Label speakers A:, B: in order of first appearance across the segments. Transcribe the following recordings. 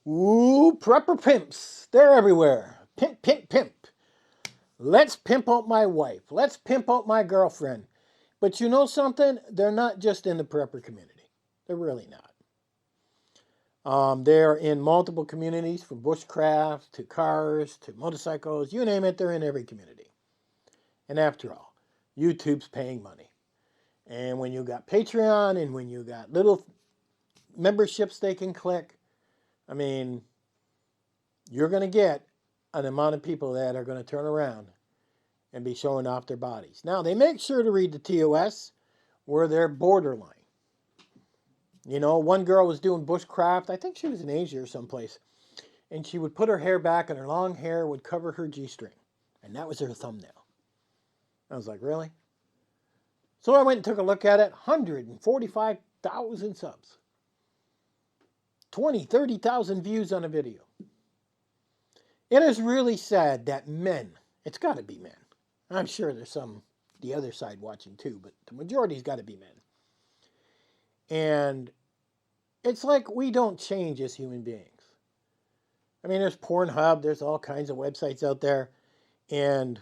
A: Ooh, prepper pimps. They're everywhere. Pimp, pimp, pimp. Let's pimp out my wife. Let's pimp out my girlfriend. But you know something? They're not just in the prepper community. They're really not. They're in multiple communities, from bushcraft to cars to motorcycles. You name it, they're in every community. And after all, YouTube's paying money. And when you got Patreon and when you got little memberships they can click, I mean, you're going to get an amount of people that are going to turn around and be showing off their bodies. Now, they make sure to read the TOS where they're borderline. You know, one girl was doing bushcraft. I think she was in Asia or someplace. And she would put her hair back and her long hair would cover her G-string. And that was her thumbnail. I was like, really? So I went and took a look at it. 145,000 subs. 30,000 views on a video. It is really sad that men, it's got to be men. I'm sure there's some, the other side watching too, but the majority's got to be men. And it's like we don't change as human beings. I mean, there's Pornhub, there's all kinds of websites out there, and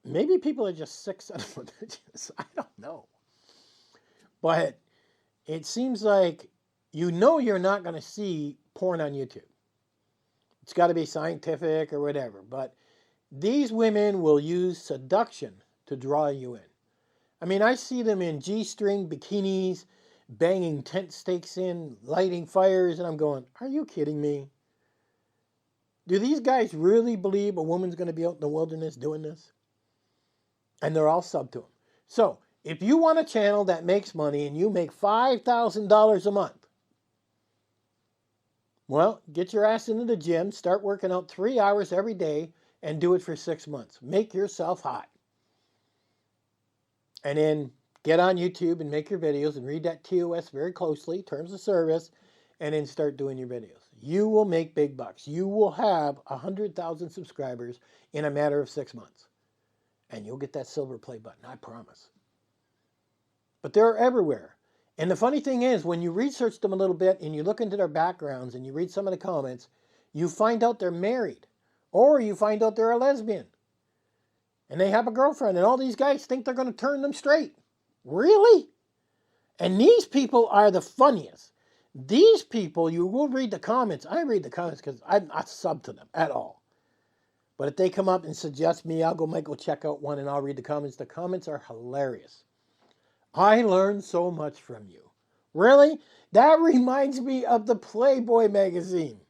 A: maybe people are just sick son of bitches. I don't know. But it seems like you know you're not going to see porn on YouTube. It's got to be scientific or whatever. But these women will use seduction to draw you in. I mean, I see them in G-string bikinis, banging tent stakes in, lighting fires, and I'm going, are you kidding me? Do these guys really believe a woman's going to be out in the wilderness doing this? And they're all sub to them. So, if you want a channel that makes money and you make $5,000 a month, well, get your ass into the gym, start working out 3 hours every day, and do it for 6 months. Make yourself hot. And then get on YouTube and make your videos and read that TOS very closely, terms of service, and then start doing your videos. You will make big bucks. You will have 100,000 subscribers in a matter of 6 months. And you'll get that silver play button, I promise. But they're everywhere. And the funny thing is, when you research them a little bit and you look into their backgrounds and you read some of the comments, you find out they're married. Or you find out they're a lesbian. And they have a girlfriend. And all these guys think they're going to turn them straight. Really? And these people are the funniest. These people, you will read the comments. I read the comments because I'm not sub to them at all. But if they come up and suggest me, I'll go check out one and I'll read the comments. The comments are hilarious. I learned so much from you. Really? That reminds me of the Playboy magazine.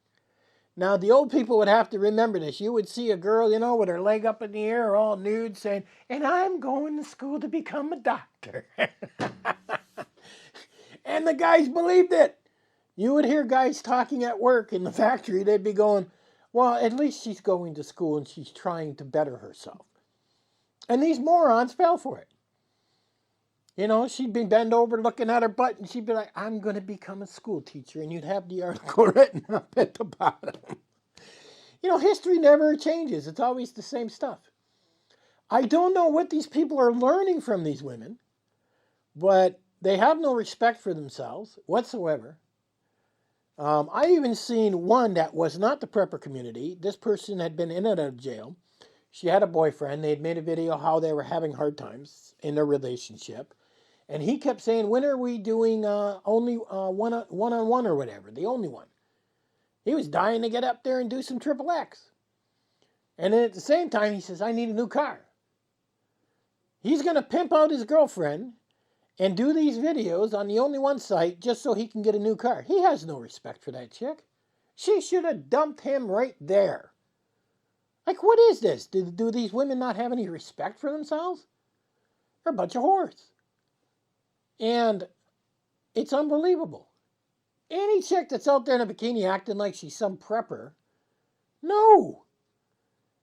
A: Now, the old people would have to remember this. You would see a girl, you know, with her leg up in the air, all nude, saying, and I'm going to school to become a doctor. And the guys believed it. You would hear guys talking at work in the factory. They'd be going, well, at least she's going to school and she's trying to better herself. And these morons fell for it. You know, she'd be bent over looking at her butt and she'd be like, I'm going to become a school teacher. And you'd have the article written up at the bottom. You know, history never changes. It's always the same stuff. I don't know what these people are learning from these women, but they have no respect for themselves whatsoever. I even seen one that was not the prepper community. This person had been in and out of jail. She had a boyfriend. They had made a video how they were having hard times in their relationship. And he kept saying, when are we doing only one-on-one or whatever, the only one? He was dying to get up there and do some triple X. And then at the same time, he says, I need a new car. He's going to pimp out his girlfriend and do these videos on the only one site just so he can get a new car. He has no respect for that chick. She should have dumped him right there. Like, what is this? Do these women not have any respect for themselves? They're a bunch of whores. And it's unbelievable. Any chick that's out there in a bikini acting like she's some prepper, no.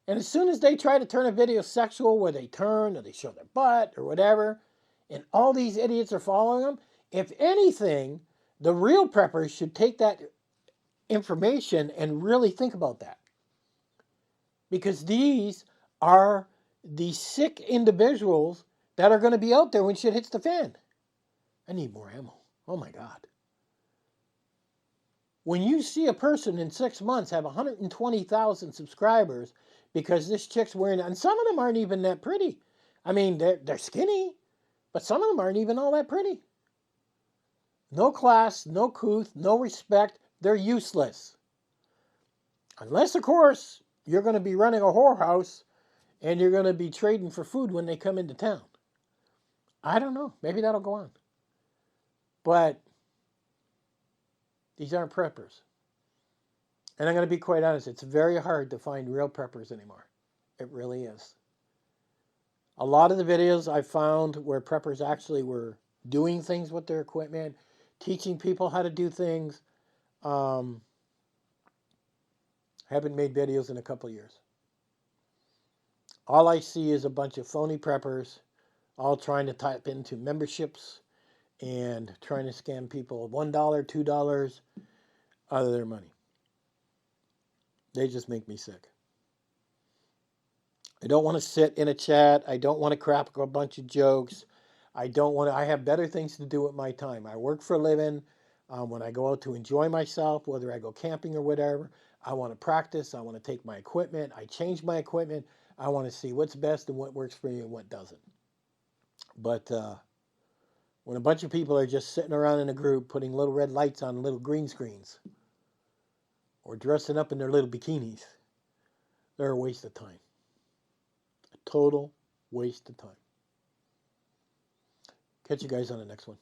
A: And as soon as they try to turn a video sexual where they turn or they show their butt or whatever, and all these idiots are following them, if anything, the real preppers should take that information and really think about that. Because these are the sick individuals that are going to be out there when shit hits the fan. I need more ammo. Oh my God. When you see a person in 6 months have 120,000 subscribers because this chick's wearing, and some of them aren't even that pretty. I mean, they're skinny, but some of them aren't even all that pretty. No class, no couth, no respect. They're useless. Unless, of course, you're going to be running a whorehouse and you're going to be trading for food when they come into town. I don't know. Maybe that'll go on. But these aren't preppers. And I'm going to be quite honest, it's very hard to find real preppers anymore. It really is. A lot of the videos I found where preppers actually were doing things with their equipment, teaching people how to do things, haven't made videos in a couple of years. All I see is a bunch of phony preppers all trying to tap into memberships and trying to scam people $1, $2 out of their money. They just make me sick. I don't want to sit in a chat. I don't want to crack a bunch of jokes. I have better things to do with my time. I work for a living. When I go out to enjoy myself, whether I go camping or whatever, I want to practice. I want to take my equipment. I change my equipment. I want to see what's best and what works for me and what doesn't. But when a bunch of people are just sitting around in a group putting little red lights on little green screens or dressing up in their little bikinis, they're a waste of time. A total waste of time. Catch you guys on the next one.